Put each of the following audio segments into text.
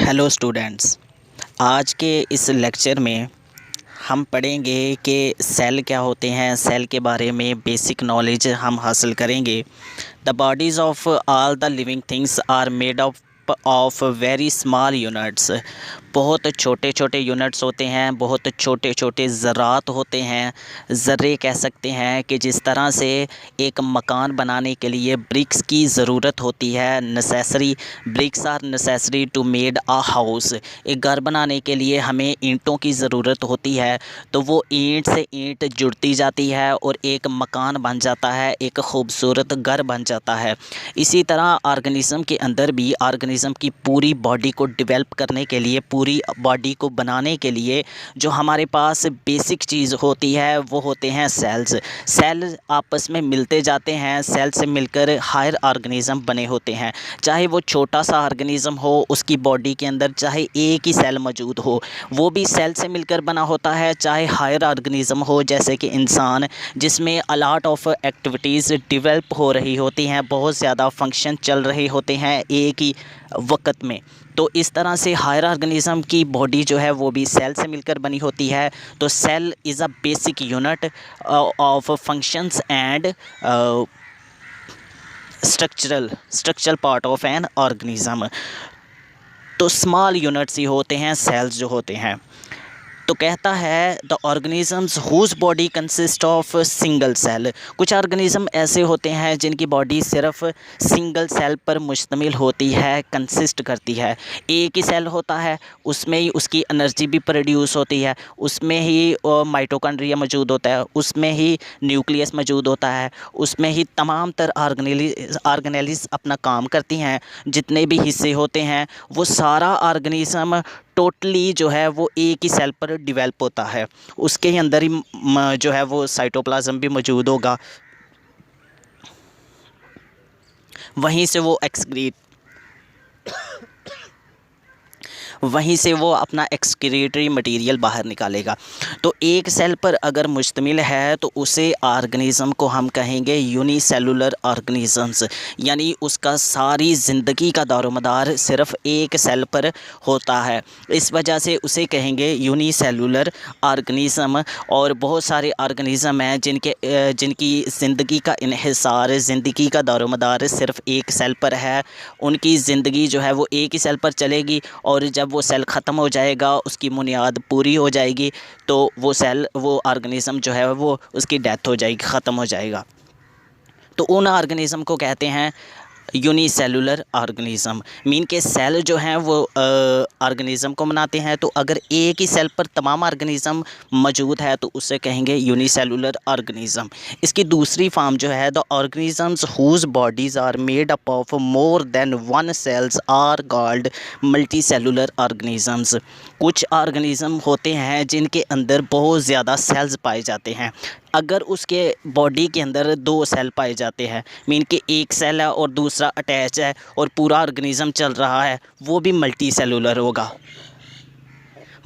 Hello students. आज के इस लेक्चर में हम पढ़ेंगे कि सेल क्या होते हैं। सेल के बारे में बेसिक नॉलेज हम हासिल करेंगे। The bodies of all the living things are made of very small units. बहुत छोटे छोटे यूनिट्स होते हैं, बहुत छोटे छोटे ज़रात होते हैं। ज़र्रे कह सकते हैं कि जिस तरह से एक मकान बनाने के लिए ब्रिक्स की ज़रूरत होती है, necessary bricks are necessary to made a house. एक घर बनाने के लिए हमें ईंटों की ज़रूरत होती है, तो वो ईंट से ईंट जुड़ती जाती है और एक मकान बन जाता है, एक खूबसूरत घर बन जाता है। इसी तरह ऑर्गेनिज़म के अंदर भी ऑर्गेनिज़म की पूरी बॉडी को डेवलप करने के लिए, पूरी बॉडी को बनाने के लिए जो हमारे पास बेसिक चीज़ होती है वो होते हैं सेल्स। सेल आपस में मिलते जाते हैं, सेल से मिलकर हायर ऑर्गेनिज़म बने होते हैं। चाहे वो छोटा सा ऑर्गेनिज़म हो, उसकी बॉडी के अंदर चाहे एक ही सेल मौजूद हो, वो भी सेल से मिलकर बना होता है। चाहे हायर ऑर्गेनिज़म हो जैसे कि इंसान, जिसमें अलॉट ऑफ एक्टिविटीज़ डेवलप हो रही होती हैं, बहुत ज़्यादा फंक्शन चल रहे होते हैं एक ही वक्त में। तो इस तरह से हायर ऑर्गेनिज़म की बॉडी जो है वो भी सेल से मिलकर बनी होती है। तो cell is a basic unit of functions and structural part of an organism. तो स्मॉल यूनिट्स ही होते हैं सेल्स जो होते हैं। तो कहता है the organisms whose body consist of single cell. कुछ ऑर्गेनिज़म ऐसे होते हैं जिनकी बॉडी सिर्फ सिंगल सेल पर मुश्तमिल होती है, कंसिस्ट करती है। एक ही सेल होता है, उसमें ही उसकी एनर्जी भी प्रोड्यूस होती है, उसमें ही माइटोकॉन्ड्रिया मौजूद होता है, उसमें ही न्यूक्लियस मौजूद होता है, उसमें ही तमाम तर ऑर्गेनेलिस अपना काम करती हैं। जितने भी हिस्से होते हैं वो सारा ऑर्गेनिज़म टोटली जो है वो एक ही सेल पर डेवलप होता है। उसके ही अंदर ही जो है वो साइटोप्लाज्म भी मौजूद होगा, वहीं से वो अपना एक्सक्रीटरी मटेरियल बाहर निकालेगा। तो एक सेल पर अगर मुश्तमिल है तो उसे ऑर्गेनिज़म को हम कहेंगे यूनिसेलुलर ऑर्गेनिज़म्स, यानी उसका सारी ज़िंदगी का दारोमदार सिर्फ एक सेल पर होता है, इस वजह से उसे कहेंगे यूनिसेलुलर ऑर्गेनिज़म। और बहुत सारे ऑर्गेनिज़म हैं जिनकी ज़िंदगी का इन्हिसार, ज़िंदगी का दारोमदार सिर्फ एक सेल पर है। उनकी ज़िंदगी जो है वो एक ही सेल पर चलेगी, और जब वो सेल ख़त्म हो जाएगा, उसकी बुनियाद पूरी हो जाएगी, तो वो ऑर्गेनिज़म जो है वो उसकी डेथ हो जाएगी, ख़त्म हो जाएगा। तो उन ऑर्गेनिज़म को कहते हैं यूनिसेलुलर ऑर्गेनिज़म। मीन के सेल जो हैं वो ऑर्गेनिज़म को बनाते हैं। तो अगर एक ही सेल पर तमाम ऑर्गेनिज़म मौजूद है तो उसे कहेंगे यूनिसेलुलर ऑर्गेनिज़म। इसकी दूसरी फॉर्म जो है the organisms whose bodies are made up of more than one cells are called multi cellular organisms. कुछ ऑर्गेनिज़म होते हैं जिनके अंदर बहुत ज़्यादा सेल्स पाए जाते हैं। अगर उसके बॉडी के अंदर दो सेल पाए जाते हैं, मीन कि एक सेल है और दूसरा अटैच है और पूरा ऑर्गेनिज़म चल रहा है, वो भी मल्टी सेलुलर होगा।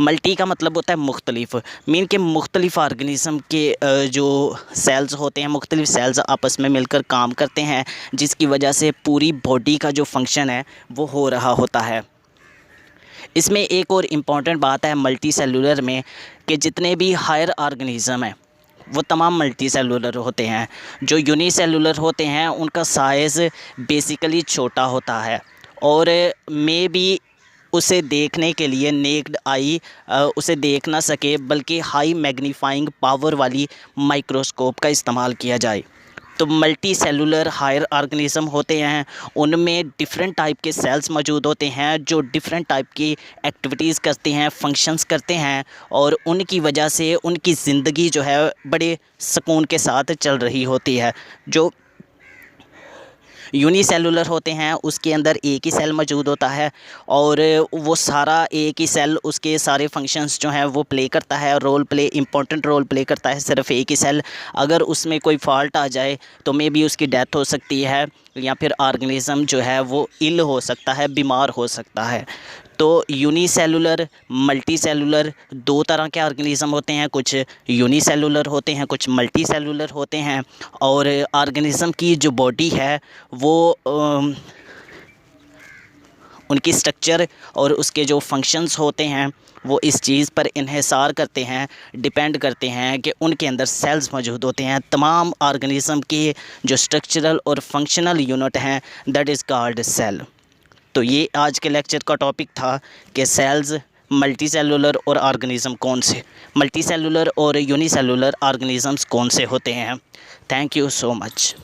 मल्टी का मतलब होता है मुख्तलिफ, मीन के मुख्तलिफ ऑर्गेनिज़म के जो सेल्स होते हैं, मुख्तलिफ सेल्स आपस में मिलकर काम करते हैं, जिसकी वजह से पूरी बॉडी का जो फंक्शन है वो हो रहा होता है। इसमें एक और इम्पॉर्टेंट बात है मल्टी सेलुलर में, कि जितने भी हायर ऑर्गेनिज़म हैं वो तमाम मल्टी सेलुलर होते हैं। जो यूनिसेलुलर होते हैं उनका साइज़ बेसिकली छोटा होता है, और मे बी उसे देखने के लिए नेक्ड आई उसे देख ना सके, बल्कि हाई मैग्नीफाइंग पावर वाली माइक्रोस्कोप का इस्तेमाल किया जाए। तो मल्टी सेलुलर हायर ऑर्गेनिज़म होते हैं, उनमें डिफरेंट टाइप के सेल्स मौजूद होते हैं जो डिफरेंट टाइप की एक्टिविटीज़ करते हैं, फंक्शंस करते हैं, और उनकी वजह से उनकी ज़िंदगी जो है बड़े सुकून के साथ चल रही होती है। जो यूनिसेलुलर होते हैं उसके अंदर एक ही सेल मौजूद होता है, और वो सारा एक ही सेल उसके सारे फंक्शंस जो हैं वो प्ले करता है, इम्पोर्टेंट रोल प्ले करता है सिर्फ एक ही सेल। अगर उसमें कोई फॉल्ट आ जाए तो मे बी उसकी डेथ हो सकती है, या फिर ऑर्गेनिज़म जो है वो इल हो सकता है, बीमार हो सकता है। तो यूनिसेलुलर, मल्टी सेलुलर दो तरह के ऑर्गेनिज़म होते हैं, कुछ यूनिसेलुलर होते हैं, कुछ मल्टी सेलुलर होते हैं। और ऑर्गेनिज़म की जो बॉडी है वो उनकी स्ट्रक्चर और उसके जो फंक्शंस होते हैं वो इस चीज़ पर इन्हिसार करते हैं, डिपेंड करते हैं कि उनके अंदर सेल्स मौजूद होते हैं। तमाम ऑर्गेनिज़म के जो स्ट्रक्चरल और फंक्शनल यूनिट हैं दैट इज़ कॉल्ड सेल। तो ये आज के लेक्चर का टॉपिक था कि सेल्स, मल्टी सेलुलर और ऑर्गेनिज़म कौन से, मल्टी सेलुलर और यूनिसेलुलर ऑर्गेनिज़म्स कौन से होते हैं। Thank you so much.